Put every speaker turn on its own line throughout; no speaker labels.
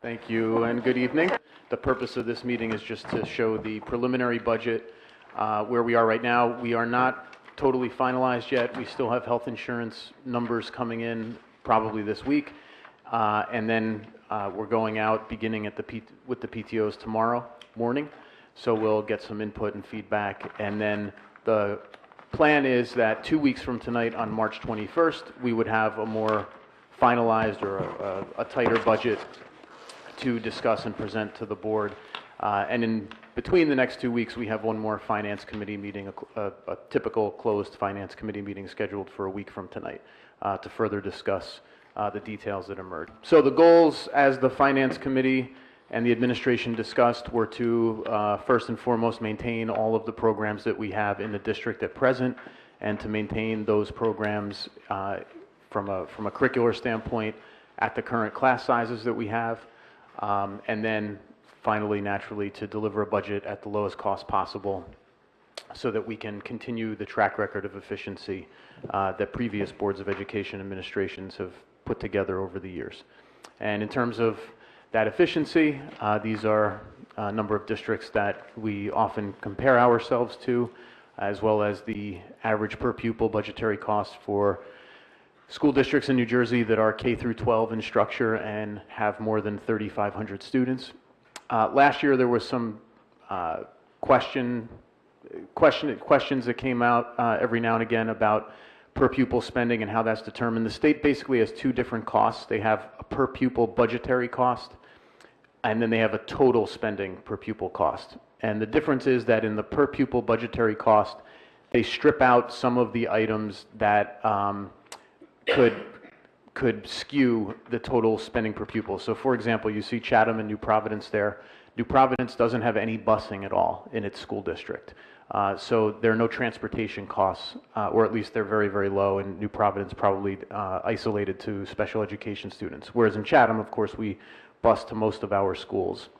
Thank you and good evening. The purpose of this meeting is just to show the preliminary budget where we are right now. We are not totally finalized yet. We still have health insurance numbers coming in probably this week. And then we're going out beginning at with the PTOs tomorrow morning. So we'll get some input and feedback. And then the plan is that 2 weeks from tonight on March 21st, we would have a more finalized or a tighter budget to discuss and present to the board. And in between the next 2 weeks, we have one more finance committee meeting, a typical closed finance committee meeting scheduled for a week from tonight to further discuss the details that emerge. So the goals, as the finance committee and the administration discussed, were to first and foremost maintain all of the programs that we have in the district at present, and to maintain those programs from a curricular standpoint at the current class sizes that we have. And then finally, naturally, to deliver a budget at the lowest cost possible so that we can continue the track record of efficiency that previous boards of education administrations have put together over the years. And in terms of that efficiency, these are a number of districts that we often compare ourselves to, as well as the average per pupil budgetary cost for school districts in New Jersey that are K through 12 in structure and have more than 3,500 students. Last year there was some questions that came out every now and again about per pupil spending and how that's determined. The state basically has two different costs. They have a per pupil budgetary cost, and then they have a total spending per pupil cost. And the difference is that in the per pupil budgetary cost, they strip out some of the items that could skew the total spending per pupil. So for example, you see Chatham and New Providence there. New Providence doesn't have any busing at all in its school district. So there are no transportation costs, or at least they're very, very low, and New Providence probably isolated to special education students. Whereas in Chatham, of course, we bus to most of our schools.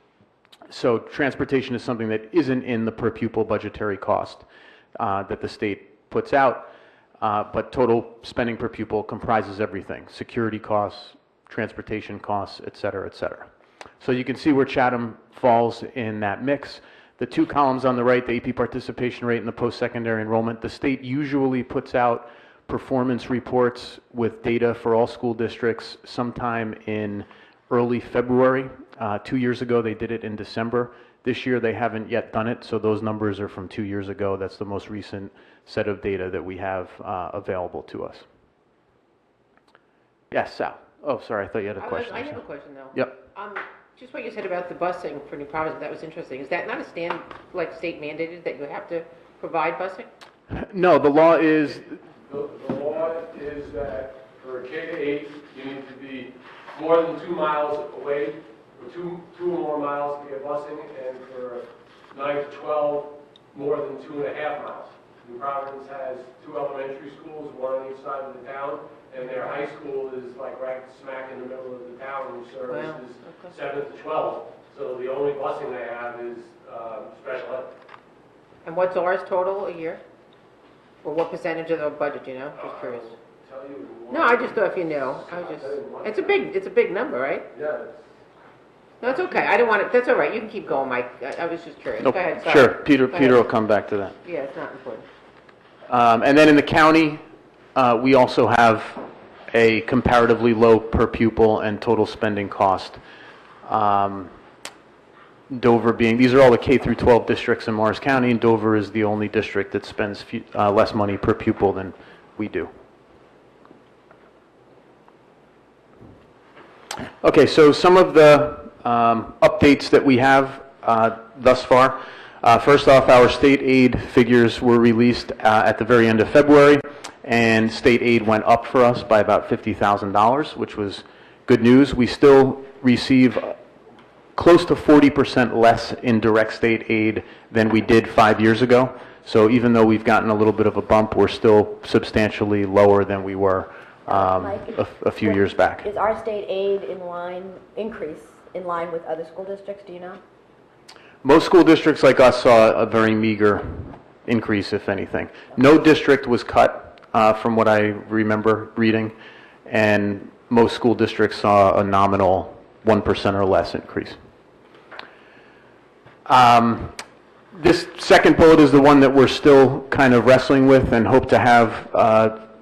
So transportation is something that isn't in the per pupil budgetary cost that the state puts out. But total spending per pupil comprises everything: security costs, transportation costs, et cetera, et cetera. So you can see where Chatham falls in that mix. The two columns on the right, the AP participation rate and the post-secondary enrollment, the state usually puts out performance reports with data for all school districts sometime in early February. 2 years ago, they did it in December. This year, they haven't yet done it, so those numbers are from 2 years ago. That's the most recent set of data that we have available to us. Yes, Sal. Oh, sorry, I thought you had a question.
I have a question, though.
Yep.
Just what you said about the busing for New Providence, that was interesting. Is that not a state mandated that you have to provide busing?
No, the law is...
The law is that for K to 8, you need to be more than 2 miles away, or two or more miles to get busing, and for 9 to 12, more than 2.5 miles. New Providence has 2 elementary schools, one on each side of the town, and their high school is like right smack in the middle of the town, which services 7 to 12. So the only busing they have is special ed.
And what's ours total a year? Or what percentage of the budget, do you know? Just curious.
Tell you.
No, I just thought if you knew. It's a big number, right?
Yeah.
No, it's okay. I don't want it. That's all right. You can keep going, Mike. I was just curious.
Nope.
Go ahead. Sorry.
Sure, Peter
ahead.
will come back to that.
Yeah, it's not important.
And then in the county, we also have a comparatively low per pupil and total spending cost. Dover being, these are all the K through 12 districts in Morris County, and Dover is the only district that spends less money per pupil than we do. Okay, so some of the updates that we have thus far. First off, our state aid figures were released at the very end of February, and state aid went up for us by about $50,000, which was good news. We still receive close to 40% less in direct state aid than we did 5 years ago. So even though we've gotten a little bit of a bump, we're still substantially lower than we were a few years back.
Is our state aid increase in line with other school districts, do you know?
Most school districts like us saw a very meager increase, if anything. No district was cut from what I remember reading, and most school districts saw a nominal 1% or less increase. This second bullet is the one that we're still kind of wrestling with and hope to have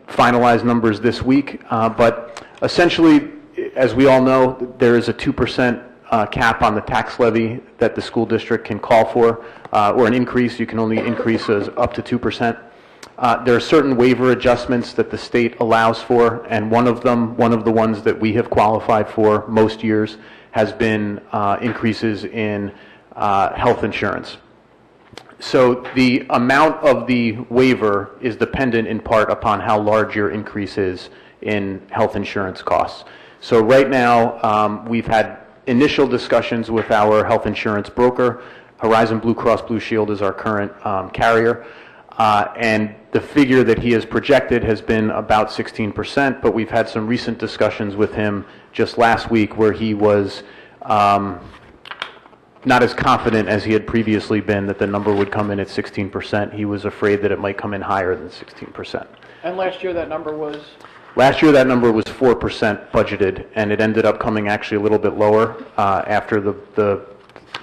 finalized numbers this week. But essentially, as we all know, there is a 2% cap on the tax levy that the school district can call for, or an increase. You can only increase up to 2%. There are certain waiver adjustments that the state allows for, and one of the ones that we have qualified for most years, has been increases in health insurance. So the amount of the waiver is dependent in part upon how large your increase is in health insurance costs. So right now, we've had initial discussions with our health insurance broker. Horizon Blue Cross Blue Shield is our current carrier. And the figure that he has projected has been about 16%, but we've had some recent discussions with him just last week where he was not as confident as he had previously been that the number would come in at 16%. He was afraid that it might come in higher than 16%.
And last year that number was?
Last year that number was 4% budgeted, and it ended up coming actually a little bit lower after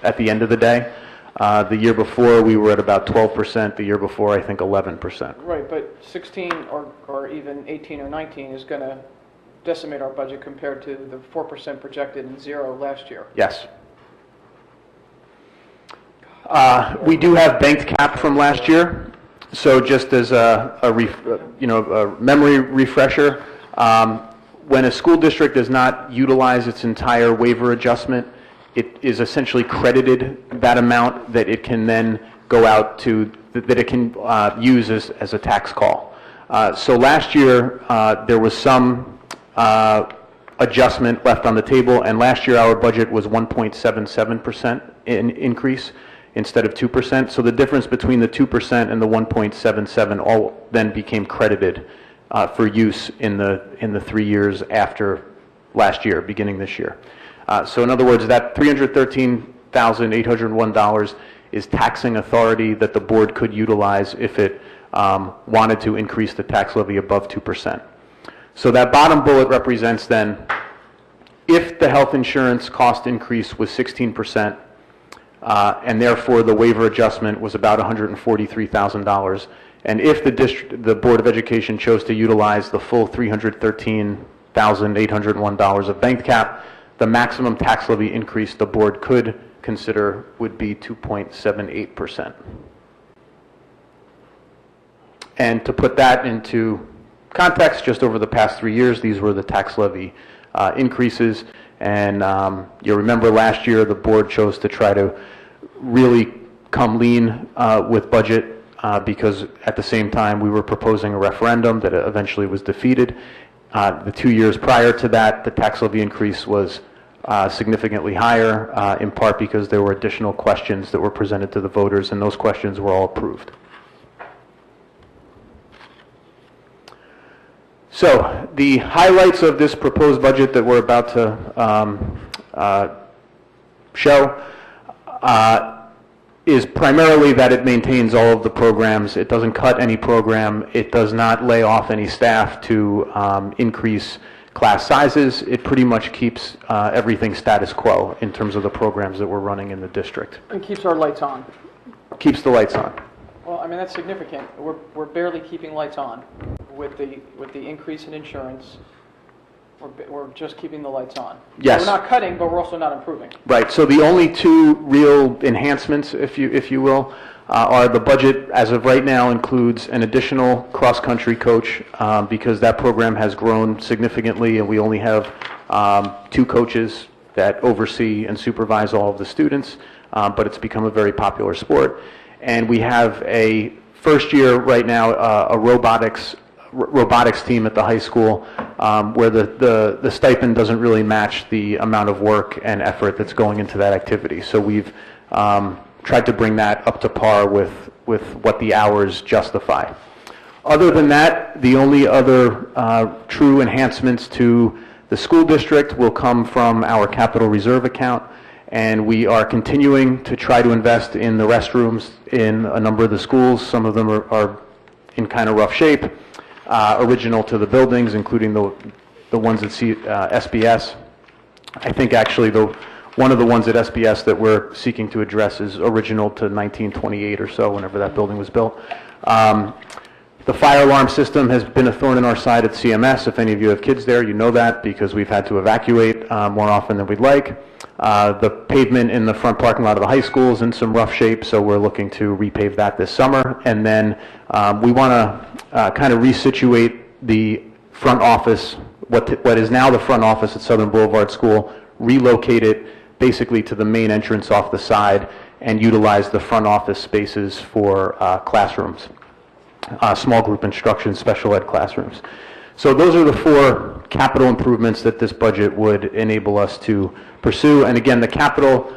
at the end of the day. The year before we were at about 12%. The year before I think 11%.
Right, but 16 or even 18 or 19 is going to decimate our budget compared to the 4% projected and 0 last year.
Yes. We do have banked cap from last year, so just as a memory refresher, when a school district does not utilize its entire waiver adjustment, it is essentially credited that amount that it can then go out to, that it can use as a tax call. So last year there was some adjustment left on the table, and last year our budget was 1.77% increase instead of 2%. So the difference between the 2% and the 1.77 all then became credited for use in the 3 years after last year, beginning this year. So in other words, that $313,801 is taxing authority that the board could utilize if it wanted to increase the tax levy above 2%. So that bottom bullet represents then, if the health insurance cost increase was 16%, and therefore the waiver adjustment was about $143,000, and if the Board of Education chose to utilize the full $313,801 of banked cap, the maximum tax levy increase the board could consider would be 2.78%. And to put that into context, just over the past 3 years, these were the tax levy increases. And you remember last year the board chose to try to really come lean with budget because at the same time we were proposing a referendum that eventually was defeated. The 2 years prior to that, the tax levy increase was significantly higher, in part because there were additional questions that were presented to the voters, and those questions were all approved. So the highlights of this proposed budget that we're about to show is primarily that it maintains all of the programs. It doesn't cut any program. It does not lay off any staff to increase class sizes. It pretty much keeps everything status quo in terms of the programs that we're running in the district.
And keeps our lights on.
Keeps the lights on.
Well, I mean, that's significant. We're barely keeping lights on with the increase in insurance. We're just keeping the lights on.
Yes.
We're not cutting, but we're also not improving.
Right. So the only two real enhancements, if you will, are the budget as of right now includes an additional cross-country coach because that program has grown significantly, and we only have 2 coaches that oversee and supervise all of the students, but it's become a very popular sport. And we have a first year right now, a robotics team at the high school where the stipend doesn't really match the amount of work and effort that's going into that activity. So we've tried to bring that up to par with what the hours justify. Other than that, the only other true enhancements to the school district will come from our capital reserve account, and we are continuing to try to invest in the restrooms in a number of the schools. Some of them are in kind of rough shape. Original to the buildings, including the ones at SBS. I think actually one of the ones at SBS that we're seeking to address is original to 1928 or so, whenever that building was built. The fire alarm system has been a thorn in our side at CMS. If any of you have kids there, you know that because we've had to evacuate more often than we'd like. The pavement in the front parking lot of the high school is in some rough shape, so we're looking to repave that this summer. And then we want to kind of resituate the front office, what is now the front office at Southern Boulevard School, relocate it basically to the main entrance off the side and utilize the front office spaces for classrooms. Small group instruction, special ed classrooms. So those are the 4 capital improvements that this budget would enable us to pursue. And again, the capital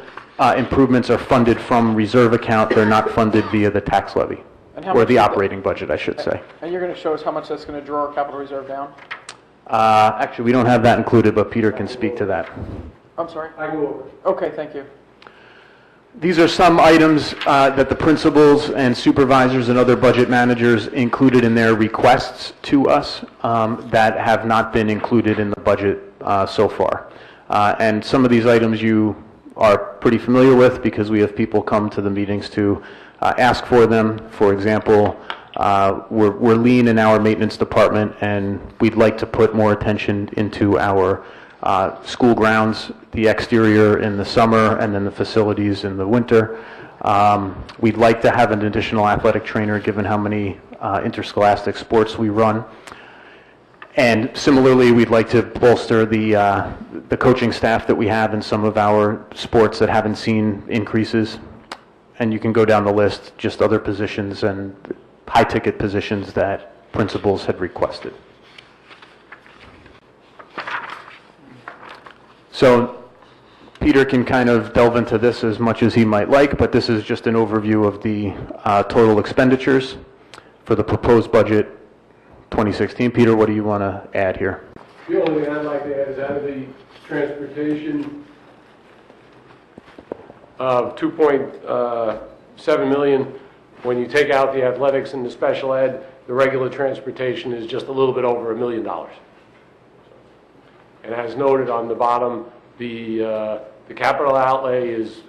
improvements are funded from reserve account. They're not funded via the tax levy,
And how
or
much
the
is
operating budget, I should say.
And you're going to show us how much that's going to draw our capital reserve down?
Actually, we don't have that included, but Peter can speak to that.
I'm sorry?
I go over.
Okay, thank you.
These are some items that the principals and supervisors and other budget managers included in their requests to us that have not been included in the budget so far. And some of these items you are pretty familiar with because we have people come to the meetings to ask for them. For example, we're lean in our maintenance department, and we'd like to put more attention into our school grounds, the exterior in the summer, and then the facilities in the winter. We'd like to have an additional athletic trainer given how many interscholastic sports we run. And similarly, we'd like to bolster the coaching staff that we have in some of our sports that haven't seen increases. And you can go down the list, just other positions and high-ticket positions that principals had requested. So Peter can kind of delve into this as much as he might like, but this is just an overview of the total expenditures for the proposed budget 2016. Peter, what do you want to add here?
The only thing I'd like to add is out of the transportation of 2.7 million, when you take out the athletics and the special ed, the regular transportation is just a little bit over $1 million. And as noted on the bottom, the capital outlay is,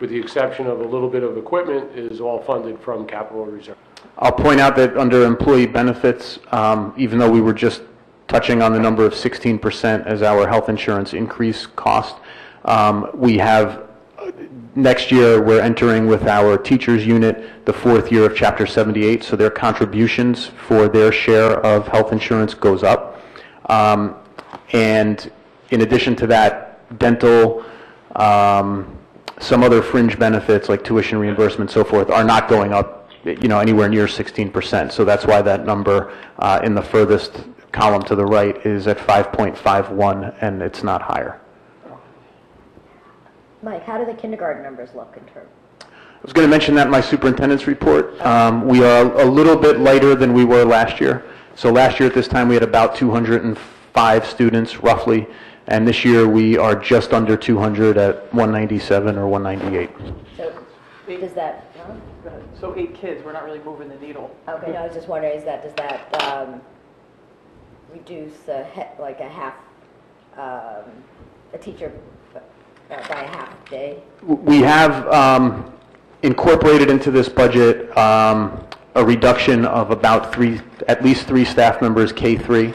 with the exception of a little bit of equipment, is all funded from capital reserve.
I'll point out that under employee benefits, even though we were just touching on the number of 16% as our health insurance increase cost, we have, next year we're entering with our teachers unit the 4th year of Chapter 78, so their contributions for their share of health insurance goes up. And in addition to that, dental, some other fringe benefits like tuition reimbursement, so forth, are not going up, anywhere near 16%. So that's why that number in the furthest column to the right is at 5.51, and it's not higher.
Mike, how do the kindergarten numbers look in terms?
I was going to mention that in my superintendent's report. We are a little bit lighter than we were last year. So last year at this time we had about 205 students roughly, and this year we are just under 200 at 197 or 198.
So does that, huh?
Go ahead. So 8 kids, we're not really moving the needle.
Okay, no, I was just wondering, does that reduce like a half, a teacher by a half day?
We have incorporated into this budget a reduction of about at least 3 staff members K-3,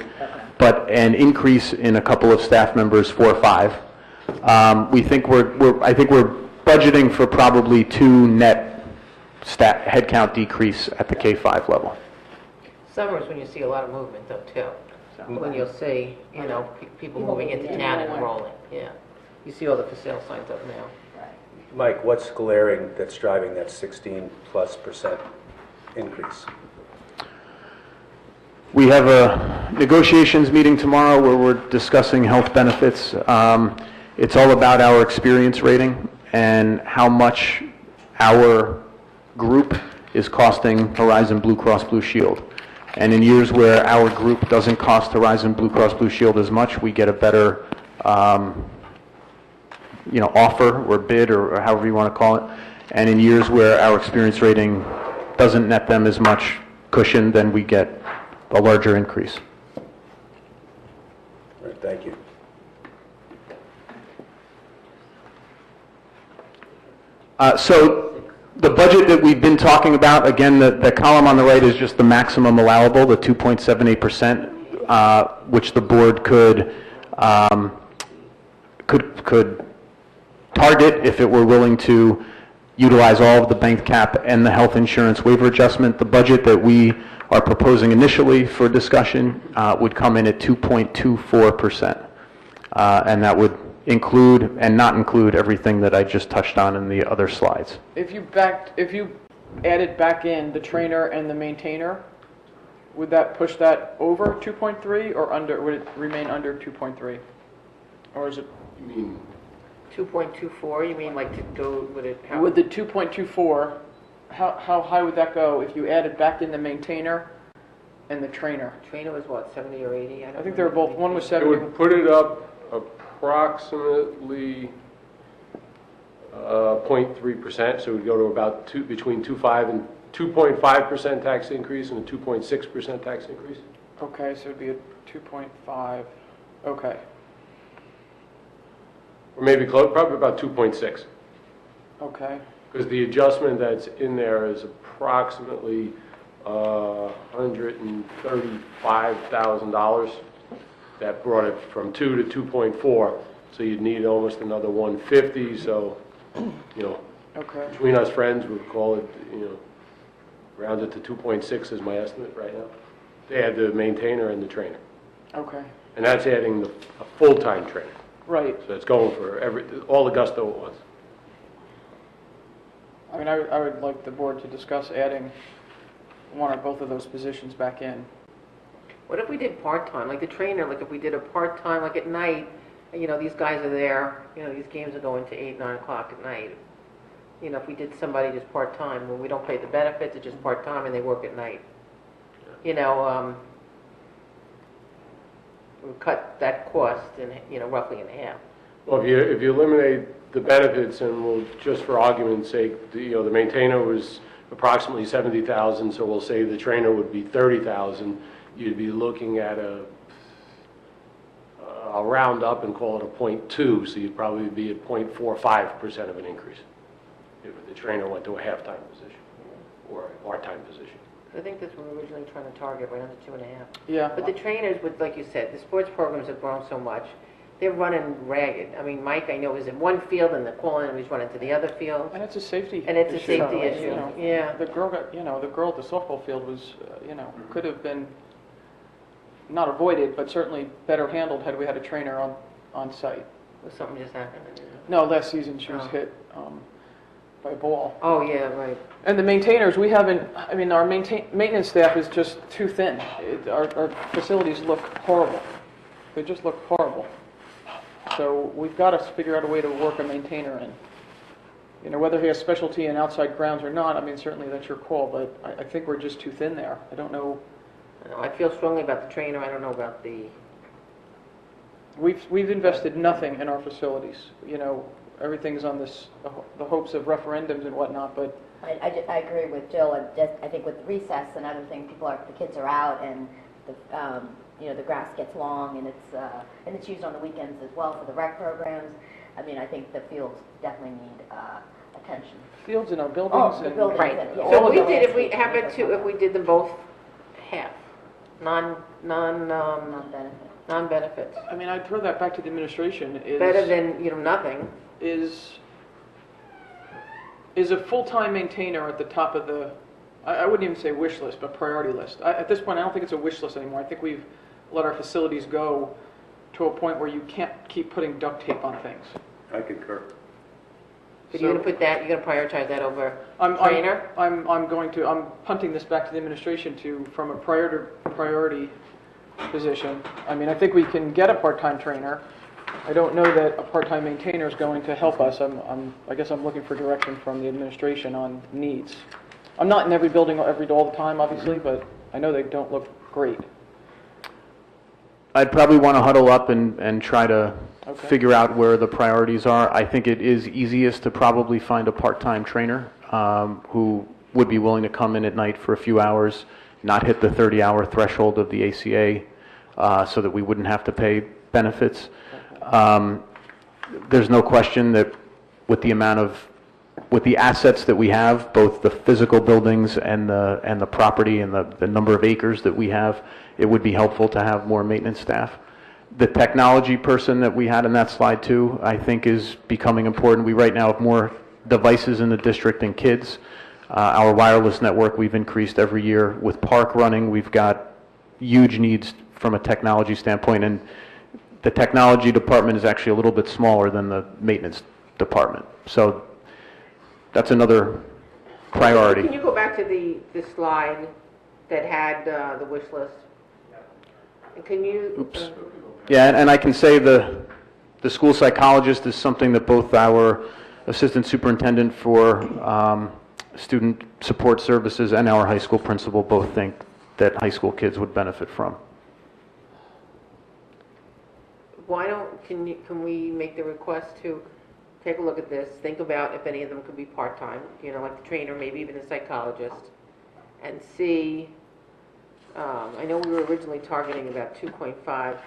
but an increase in a couple of staff members 4-5. I think we're budgeting for probably 2 net headcount decrease at the K-5 level.
Summer's when you see a lot of movement though, too. When you'll see, people moving into town and enrolling, yeah. You see all the for sale signs up now.
Mike, what's glaring that's driving that 16+% increase?
We have a negotiations meeting tomorrow where we're discussing health benefits. It's all about our experience rating and how much our group is costing Horizon Blue Cross Blue Shield. And in years where our group doesn't cost Horizon Blue Cross Blue Shield as much, we get a better offer or bid or however you want to call it. And in years where our experience rating doesn't net them as much cushion, then we get a larger increase.
Right, thank you.
So the budget that we've been talking about, again, the column on the right is just the maximum allowable, the 2.78%, which the board could target if it were willing to utilize all of the bank cap and the health insurance waiver adjustment. The budget that we are proposing initially for discussion would come in at 2.24%. And that would include and not include everything that I just touched on in the other slides.
If you added back in the trainer and the maintainer, would that push that over 2.3 or under, would it remain under 2.3? Or is it?
You mean,
2.24, you mean like to go with it?
With the 2.24, how high would that go if you added back in the maintainer and the trainer?
Trainer was what, 70 or 80?
I think they were both, one was
it
70.
would put it up approximately 0.3%, so it would go to about between 2.5% tax increase and a 2.6% tax increase.
Okay, so it'd be a 2.5, okay.
Or maybe close, probably about 2.6.
Okay,
Because the adjustment that's in there is approximately $135,000. That brought it from 2 to 2.4. So you'd need almost another 150. So,
okay,
between us friends, we'd call it, round it to 2.6 is my estimate right now. They add the maintainer and the trainer.
okay,
And that's adding a full-time trainer.
right.
So it's going for all the gusto at once.
I mean, I would like the board to discuss adding one or both of those positions back in.
What if we did part-time, like the trainer, like if we did a part-time, like at night, these guys are there, these games are going to 8, 9 o'clock at night. If we did somebody just part-time, when we don't pay the benefits, it's just part-time and they work at night. We cut that cost in, roughly in half.
Well, if you eliminate the benefits, and we'll, just for argument's sake, the maintainer was approximately $70,000, so we'll say the trainer would be $30,000, you'd be looking at I'll round up and call it a 0.2, so you'd probably be at 0.45% of an increase if the trainer went to a half-time position or a part-time position.
I think that's what we were originally trying to target, right under 2.5.
Yeah.
But the trainers, like you said, the sports programs have grown so much, they're running ragged. I mean, Mike, I know, is in one field and they're calling him, he's running to the other field.
And it's a safety issue.
And it's a safety issue, yeah.
The girl got, the girl at the softball field was, could have been not avoided, but certainly better handled had we had a trainer on site.
Was something just happened?
No, last season she was
Oh.
hit by a ball.
Oh, yeah, right.
And the maintainers, we haven't, our maintenance staff is just too thin. Our facilities look horrible. They just look horrible. So we've got to figure out a way to work a maintainer in. Whether he has specialty in outside grounds or not, certainly that's your call, but I think we're just too thin there. I don't know.
I feel strongly about the trainer, I don't know about the...
We've invested nothing in our facilities. Everything's on the hopes of referendums and whatnot, but
I agree with Jill. I think with recess and other things, the kids are out, and the grass gets long, and it's used on the weekends as well for the rec programs. I think the fields definitely need attention.
fields in our buildings.
Oh, the
and-
buildings.
Right.
Yeah.
So
All
we
of
did,
them.
if we did them both half,
Non-benefit.
non-benefits.
I'd throw that back to the administration.
Better than, nothing.
Is a full-time maintainer at the top of the, I wouldn't even say wish list, but priority list. At this point, I don't think it's a wish list anymore. I think we've let our facilities go to a point where you can't keep putting duct tape on things.
I concur.
But you're gonna put that, you're gonna prioritize that over
I'm
trainer?
I'm punting this back to the administration from a priority position. I think we can get a part-time trainer. I don't know that a part-time maintainer is going to help us. I guess I'm looking for direction from the administration on needs. I'm not in every building all the time, obviously, but I know they don't look great.
I'd probably want to huddle up and try to
Okay.
figure out where the priorities are. I think it is easiest to probably find a part-time trainer who would be willing to come in at night for a few hours, not hit the 30-hour threshold of the ACA, so that we wouldn't have to pay benefits. There's no question that with the amount of with the assets that we have, both the physical buildings and the property and the number of acres that we have, it would be helpful to have more maintenance staff. The technology person that we had in that slide too, I think is becoming important. We right now have more devices in the district than kids. Our wireless network we've increased every year. With Park running, we've got huge needs from a technology standpoint, and the technology department is actually a little bit smaller than the maintenance department. So that's another priority.
Can you go back to the slide that had the wish list? And can you?
Oops. Yeah, and I can say the school psychologist is something that both our assistant superintendent for student support services and our high school principal both think that high school kids would benefit from.
Why don't, can we make the request to take a look at this, think about if any of them could be part-time, you know, like the trainer, maybe even the psychologist, and see, I know we were originally targeting about 2.5.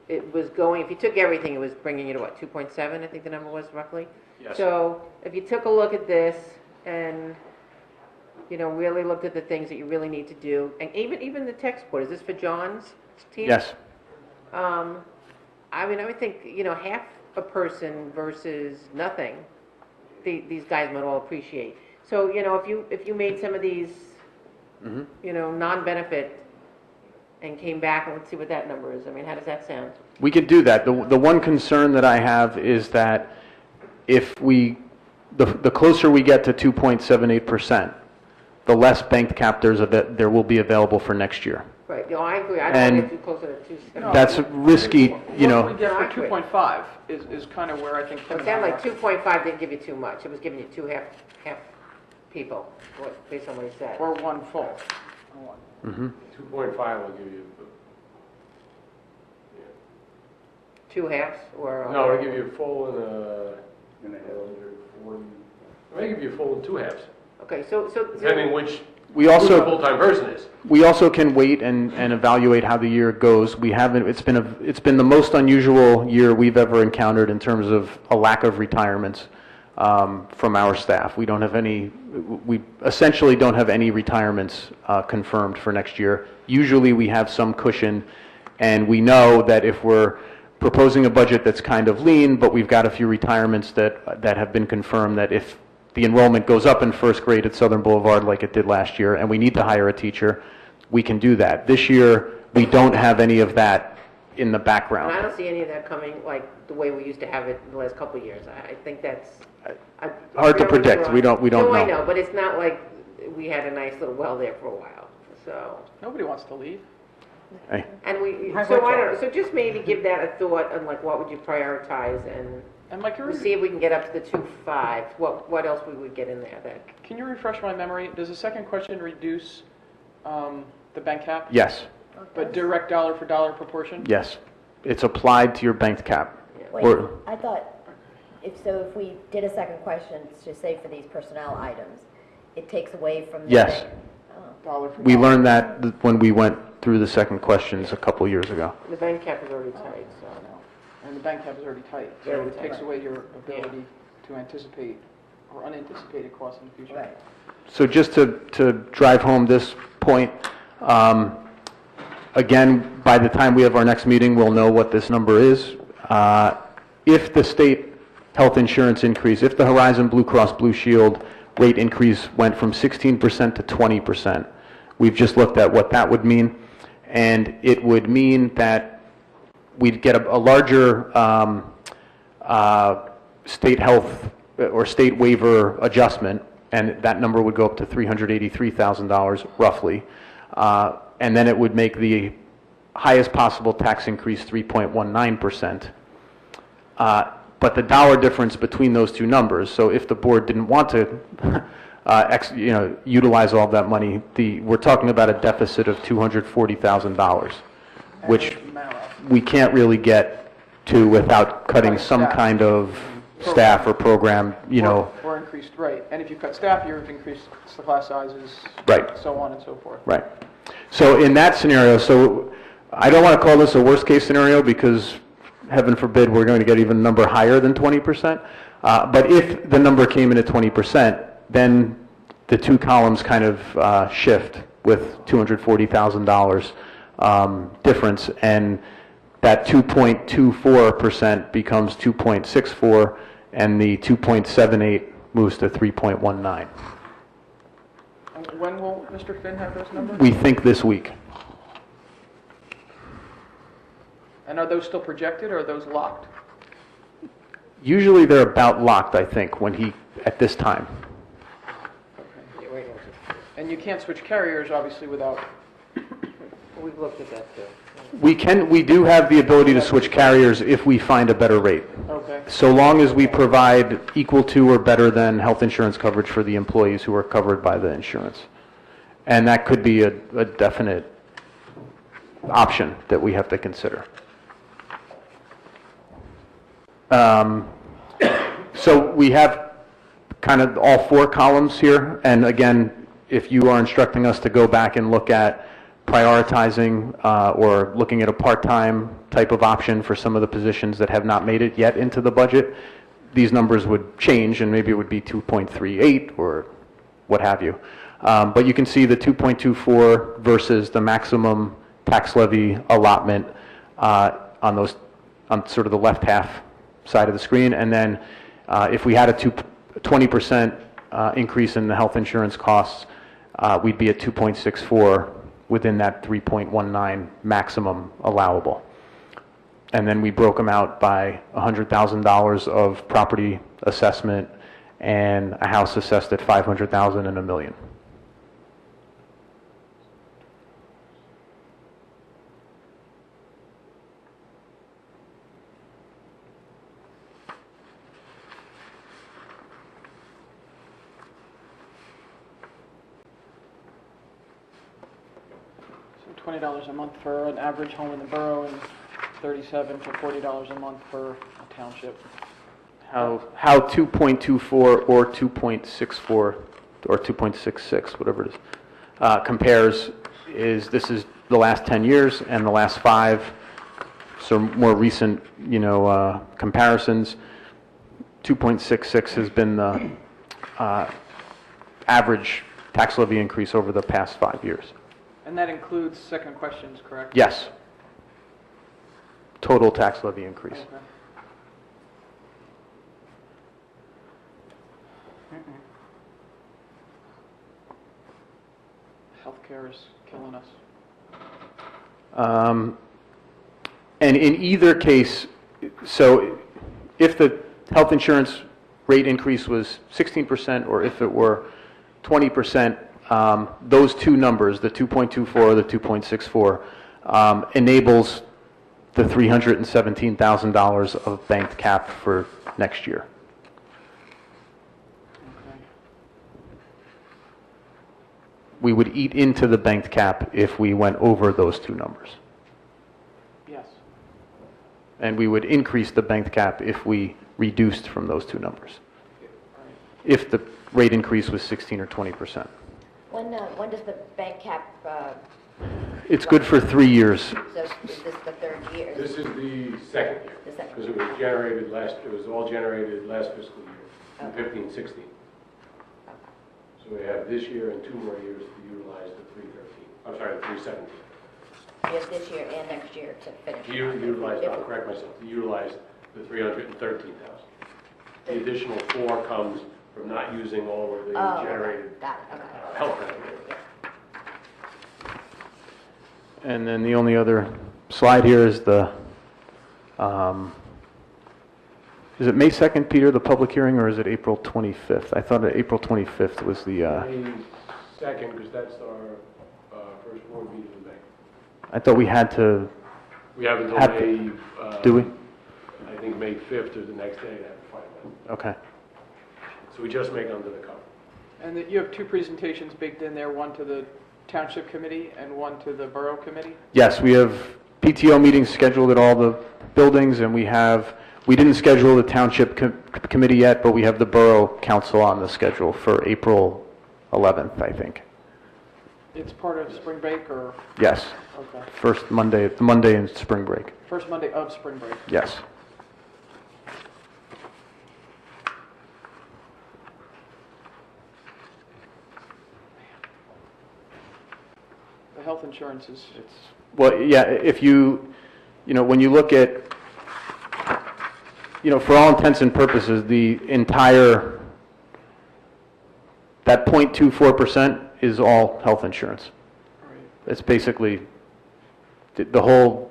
It was going, if you took everything, it was bringing you to what, 2.7, I think the number was roughly?
Yes.
So if you took a look at this and, you know, really looked at the things that you really need to do, and even the tech support, is this for John's team?
Yes.
I mean, I would think, you know, half a person versus nothing, these guys might all appreciate. So, you know, if you made some of these, you know, non-benefit and came back, and let's see what that number is. I mean, how does that sound?
We could do that. The one concern that I have is that if the closer we get to 2.78%, the less banked cap there will be available for next year.
Right, no, I agree. I don't want to get too closer to 2.7.
That's risky, you know.
What we get for 2.5 is kind of where I think Kim
It
and I
sounded
are.
like 2.5 didn't give you too much. It was giving you half people, based on what he said.
Or one full. One.
2.5 will give you,
Two halves, or?
no, it'll give you a full and a half. It may give you a full and 2 halves,
Okay, so.
depending which
We
who the
also
full-time person is.
we also can wait and evaluate how the year goes. We haven't. It's been the most unusual year we've ever encountered in terms of a lack of retirements from our staff. We don't have any. We essentially don't have any retirements confirmed for next year. Usually we have some cushion, and we know that if we're proposing a budget that's kind of lean, but we've got a few retirements that have been confirmed, that if the enrollment goes up in first grade at Southern Boulevard like it did last year, and we need to hire a teacher, we can do that. This year, we don't have any of that in the
And
background.
I don't see any of that coming like the way we used to have it in the last couple of years. I think that's.
Hard to predict. We don't
No, I
know.
know, but it's not like we had a nice little well there for a while, so.
Nobody wants to leave.
Hey,
And
High
so I
work
don't know, so just maybe give that a thought on like what would you prioritize, and
And Mike,
we'll see if we can get up to the 2.5, what else we would get in there that.
can you refresh my memory? Does the second question reduce the bank cap?
yes,
But direct dollar for dollar proportion?
yes. It's applied to your banked cap.
Wait,
Or-
I thought, if we did a second question, to say for these personnel items, it takes away from the
Yes.
bank. Oh.
Dollar for
We
dollar.
learned that when we went through the second questions a couple years ago.
The bank cap is already tight, so.
And the bank cap is already tight, so
Very
it takes
tight.
away your ability to anticipate or unanticipated costs in the future.
Right.
So just to drive home this point, again, by the time we have our next meeting, we'll know what this number is. If the state health insurance increase, if the Horizon Blue Cross Blue Shield rate increase went from 16% to 20%, we've just looked at what that would mean, and it would mean that we'd get a larger state health or state waiver adjustment, and that number would go up to $383,000 roughly. And then it would make the highest possible tax increase 3.19%. But the dollar difference between those two numbers, so if the board didn't want to utilize all of that money, we're talking about a deficit of $240,000, which we can't really get to without cutting some kind of staff or program,
Or increased, right. And if you cut staff, you've increased the class sizes.
Right.
So on and so forth.
Right. So in that scenario, so I don't want to call this a worst-case scenario because heaven forbid, we're going to get even a number higher than 20%. But if the number came in at 20%, then the two columns kind of shift with $240,000 difference, and that 2.24% becomes 2.64, and the 2.78 moves to 3.19.
When will Mr. Finn have those numbers?
We think this week.
And are those still projected, or are those locked?
Usually they're about locked, I think, at this time.
Yeah, wait, wait.
And you can't switch carriers, obviously, without...
We've looked at that too.
We do have the ability to switch carriers if we find a better rate.
Okay.
So long as we provide equal to or better than health insurance coverage for the employees who are covered by the insurance. And that could be a definite option that we have to consider. So we have kind of all four columns here, and again, if you are instructing us to go back and look at prioritizing or looking at a part-time type of option for some of the positions that have not made it yet into the budget, these numbers would change, and maybe it would be 2.38 or what have you. But you can see the 2.24 versus the maximum tax levy allotment on sort of the left half side of the screen, and then if we had a 20% increase in the health insurance costs, we'd be at 2.64 within that 3.19 maximum allowable. And then we broke them out by $100,000 of property assessment and a house assessed at $500,000 and $1 million.
$20 a month for an average home in the borough, and $37 to $40 a month for a township.
How 2.24 or 2.64 or 2.66, whatever it is, compares is this is the last 10 years and the last 5, so more recent, comparisons. 2.66 has been the average tax levy increase over the past 5 years.
And that includes second questions, correct?
Yes. Total tax levy increase.
Okay. Healthcare is killing us.
And in either case, so if the health insurance rate increase was 16% or if it were 20%, those two numbers, the 2.24 or the 2.64, enables the $317,000 of banked cap for next year.
Okay.
We would eat into the banked cap if we went over those two numbers.
Yes.
And we would increase the banked cap if we reduced from those two numbers, if the rate increase was 16 or 20%.
When does the bank cap,
It's good for 3 years.
so is this the third year?
This is the second year,
The second.
because it was all generated last fiscal year, in 15-16. So we have this year and 2 more years to utilize the 317.
You have this year and next year to finish.
I'll correct myself, to utilize the 313,000. The additional 4 comes from not using all of the generated
Got it, okay.
health benefits.
And then the only other slide here is the, is it May 2nd, Peter, the public hearing, or is it April 25th? I thought that April 25th was the,
May 2nd, because that's our first board meeting in May.
I thought we had to,
We have until
Have-
May,
do we?
I think May 5th or the next day to have a final.
Okay.
So we just make under the cover.
And that you have 2 presentations baked in there, one to the Township Committee and one to the Borough Committee?
Yes, we have PTO meetings scheduled at all the buildings, and we didn't schedule the Township Committee yet, but we have the Borough Council on the schedule for April 11th, I think.
It's part of spring break, or?
Yes,
Okay.
first Monday, the Monday in spring break.
First Monday of spring break.
Yes.
The health insurance is,
Well, yeah, if when you look at, for all intents and purposes, the entire, that 0.24% is all health insurance.
right.
It's basically, the whole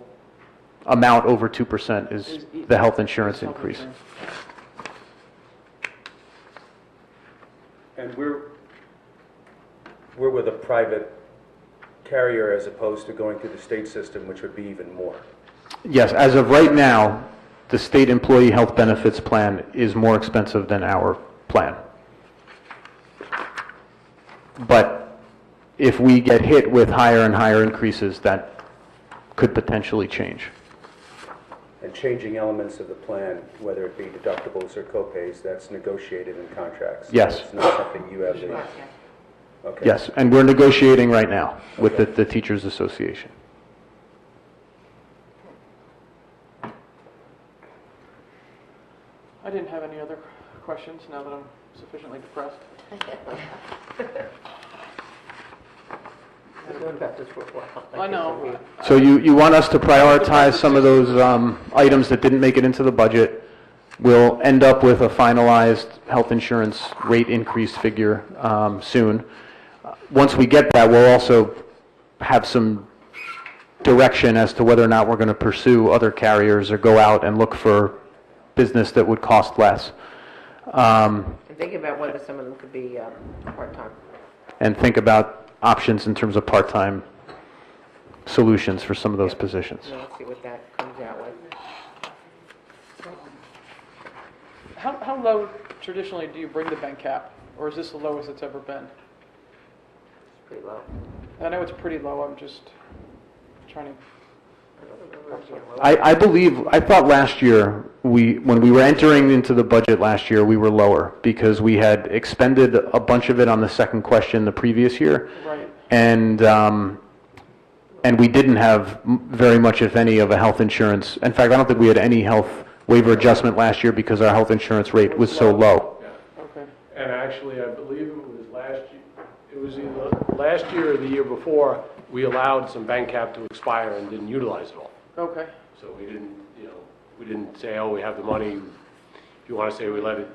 amount over 2% is the health insurance
Health
increase.
insurance.
And we're with a private carrier as opposed to going through the state system, which would be even more.
Yes, as of right now, the state employee health benefits plan is more expensive than our plan. But if we get hit with higher and higher increases, that could potentially change.
And changing elements of the plan, whether it be deductibles or copays, that's negotiated in contracts.
Yes.
It's not something you have to... Okay.
Yes, and we're negotiating right now with the Teachers Association.
I didn't have any other questions now that I'm sufficiently depressed.
We're doing about this for a while.
I know.
So you want us to prioritize some of those items that didn't make it into the budget. We'll end up with a finalized health insurance rate increase figure soon. Once we get that, we'll also have some direction as to whether or not we're going to pursue other carriers or go out and look for business that would cost less.
And think about whether some of them could be part-time.
And think about options in terms of part-time solutions for some of those positions.
So let's see what that comes out with.
How low traditionally do you bring the bank cap? Or is this the lowest it's ever been?
It's pretty low.
I know it's pretty low, I'm just trying to...
I don't remember it being low.
I thought last year, when we were entering into the budget last year, we were lower because we had expended a bunch of it on the second question the previous year.
Right.
And we didn't have very much, if any, of a health insurance. In fact, I don't think we had any health waiver adjustment last year because our health insurance rate was so low.
Okay.
And actually, I believe it was either last year or the year before, we allowed some bank cap to expire and didn't utilize it all.
Okay.
So we didn't say, oh, we have the money, if you want to say we let it,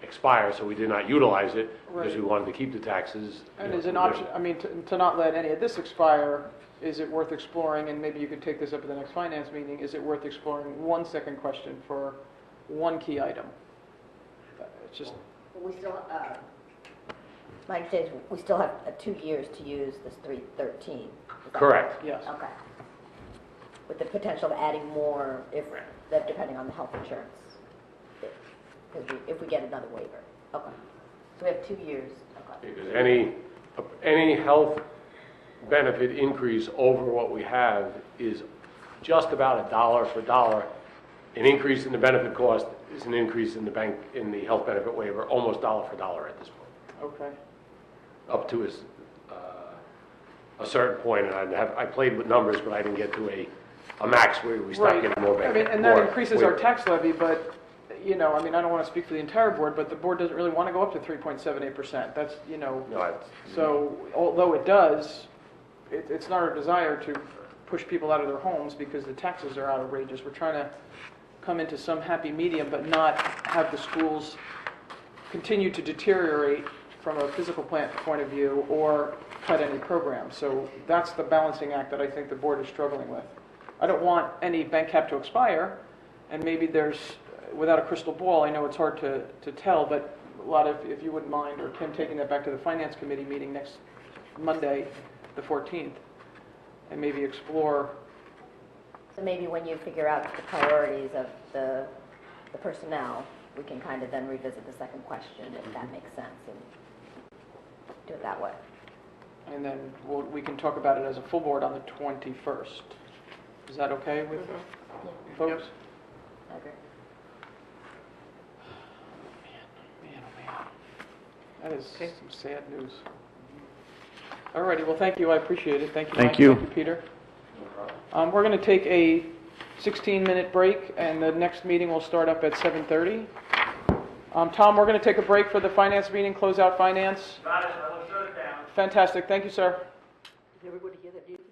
expire, so we did not utilize it because we
Right.
wanted to keep the taxes.
And is an option, I mean, to not let any of this expire, is it worth exploring, and maybe you could take this up at the next finance meeting, is it worth exploring one second question for one key item? It's just,
We still, my understanding is we still have 2 years to use this 313. Is that
Correct.
yes.
Okay. With the potential of adding more that depending on the health insurance. If we get another waiver. Okay. So we have 2 years. Okay.
Because any health benefit increase over what we have is just about a dollar for dollar. An increase in the benefit cost is an increase in the health benefit waiver, almost dollar for dollar at this point,
Okay.
up to a certain point. And I played with numbers, but I didn't get to a max where we start
Right.
getting more
I mean,
benefit.
and that
more
increases our
waiver.
tax levy, but, I don't want to speak for the entire board, but the board doesn't really want to go up to 3.78%. That's,
No,
so although it does, it's not our desire to push people out of their homes because the taxes are outrageous. We're trying to come into some happy medium, but not have the schools continue to deteriorate from a physical plant point of view or cut any programs. So that's the balancing act that I think the board is struggling with. I don't want any bank cap to expire, and maybe there's, without a crystal ball, I know it's hard to tell, but a lot of, if you wouldn't mind, or Kim taking that back to the Finance Committee meeting next Monday, the 14th, and maybe explore.
So maybe when you figure out the priorities of the personnel, we can kind of then revisit the second question, if that makes sense, and do it that way.
And then we can talk about it as a full board on the 21st. Is that okay with folks?
I agree.
Man, oh man. That is some sad news. All righty, well, thank you, I appreciate it. Thank you,
Thank
Mike.
you.
Thank you, Peter. We're going to take a 16-minute break, and the next meeting will start up at 7:30. Tom, we're going to take a break for the finance meeting, close out finance.
Got it, I will shut it down.
Fantastic, thank you, sir.
Did everybody hear that music?